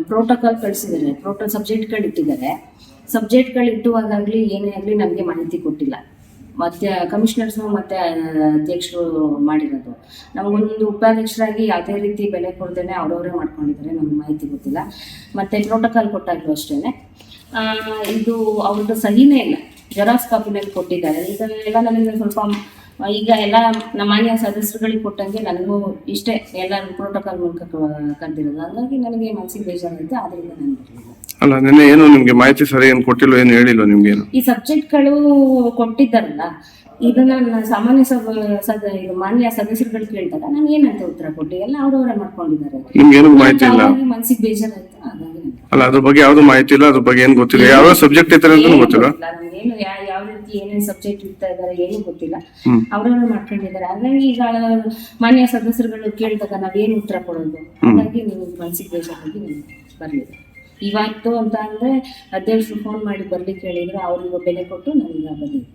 Protocol ಕಳಿಸಿದ್ದಾರೆ, ಸಬ್ಜೆಕ್ಟ್ಗಳು ಇಟ್ಟಿದ್ದಾರೆ. ಸಬ್ಜೆಕ್ಟ್ಗಳು ಇಟ್ಟುವಾಗಲಿ ಏನೇ ಆಗಲಿ ನಮಗೆ ಮಾಹಿತಿ ಕೊಟ್ಟಿಲ್ಲ. ಮತ್ತೆ ಕಮಿಷನರ್ಸು ಮತ್ತು ಅಧ್ಯಕ್ಷರು ಮಾಡಿರೋದು. ನಮಗೊಂದು ಉಪಾಧ್ಯಕ್ಷರಾಗಿ ಯಾವುದೇ ರೀತಿ ಬೆಲೆ ಕೊಡ್ದೇನೆ ಅವರವರೇ ಮಾಡ್ಕೊಂಡಿದ್ದಾರೆ, ನಮ್ಗೆ ಮಾಹಿತಿ ಗೊತ್ತಿಲ್ಲ. ಮತ್ತು ಪ್ರೋಟೋಕಾಲ್ ಕೊಟ್ಟಾಗಲೂ ಅಷ್ಟೇ ಇದು ಅವ್ರದ್ದು ಸಹಿನೇ ಇಲ್ಲ, ಜೆರಾಕ್ಸ್ ಕಾಪಿನಲ್ಲಿ ಕೊಟ್ಟಿದ್ದಾರೆ. ಇದನ್ನೆಲ್ಲ ನನಗೆ ಸ್ವಲ್ಪ ಈಗ ಎಲ್ಲ ನಮ್ಮ ಮಾನ್ಯ ಸದಸ್ಯರುಗಳಿಗೆ ಕೊಟ್ಟಂಗೆ ನನಗೂ ಇಷ್ಟೇ ಎಲ್ಲ ಪ್ರೋಟೋಕಾಲ್ ಮೂಲಕ ಕರೆದಿರೋದು. ಹಾಗಾಗಿ ನನಗೆ ಮನಸ್ಸಿಗೆ ಬೇಜಾರಾಯಿತು, ಆದ್ದರಿಂದ ನಾನು ಬರಲಿಲ್ಲ. ಅಲ್ಲ, ನಿನ್ನೆ ಏನು ನಿಮ್ಗೆ ಮಾಹಿತಿ ಸರಿ ಏನು ಕೊಟ್ಟಿಲ್ಲ, ಏನು ಹೇಳಿಲ್ಲ ನಿಮ್ಗೆ? ಈ ಸಬ್ಜೆಕ್ಟ್ಗಳು ಕೊಟ್ಟಿದ್ದಾರಲ್ಲ, ಇದನ್ನ ಸಾಮಾನ್ಯ ಮಾನ್ಯ ಸದಸ್ಯರುಗಳು ಕೇಳಿದಾಗ ನಾನು ಏನಂತ ಉತ್ತರ ಕೊಟ್ಟೆ, ಎಲ್ಲ ಅವರವರೇ ಮಾಡ್ಕೊಂಡಿದ್ದಾರೆ. ನಿಮ್ಗೇನು ಮಾಹಿತಿ ಇಲ್ಲ? ಮನಸ್ಸಿಗೆ ಬೇಜಾರಾಯ್ತು, ಹಾಗಾಗಿ. ಅಲ್ಲ, ಅದ್ರ ಬಗ್ಗೆ ಯಾವ್ದು ಮಾಹಿತಿ ಇಲ್ಲ, ಅದ್ರ ಬಗ್ಗೆ ಏನು ಗೊತ್ತಿಲ್ಲ, ಯಾವ ಸಬ್ಜೆಕ್ಟ್ ಇರ್ತಾರೆ ಅಂತ ಗೊತ್ತಿಲ್ಲ. ನಮ್ಗೇನು ಯಾವ ರೀತಿ ಏನೇನು ಸಬ್ಜೆಕ್ಟ್ ಇರ್ತಾ ಇದಾರೆ ಏನು ಗೊತ್ತಿಲ್ಲ, ಅವರವರೇ ಮಾಡ್ಕೊಂಡಿದ್ದಾರೆ. ಹಾಗಾಗಿ ಈಗ ಮಾನ್ಯ ಸದಸ್ಯರುಗಳು ಕೇಳಿದಾಗ ನಾವೇನು ಉತ್ತರ ಕೊಡೋದು, ಹಾಗಾಗಿ ನೀವು ಮನಸ್ಸಿಗೆ ಬೇಜಾರಾಗಿ ಬರ್ಲಿಲ್ಲ. ಇವತ್ತು ಅಂತ ಅಂದ್ರೆ ಅಧ್ಯಕ್ಷರು ಫೋನ್ ಮಾಡಿ ಬರ್ಲಿಕ್ಕೆ ಹೇಳಿದ್ರೆ ಅವ್ರಿಗೆ ಬೆಲೆ ಕೊಟ್ಟು ನನಗೆ ಬಂದಿದ್ದೆ.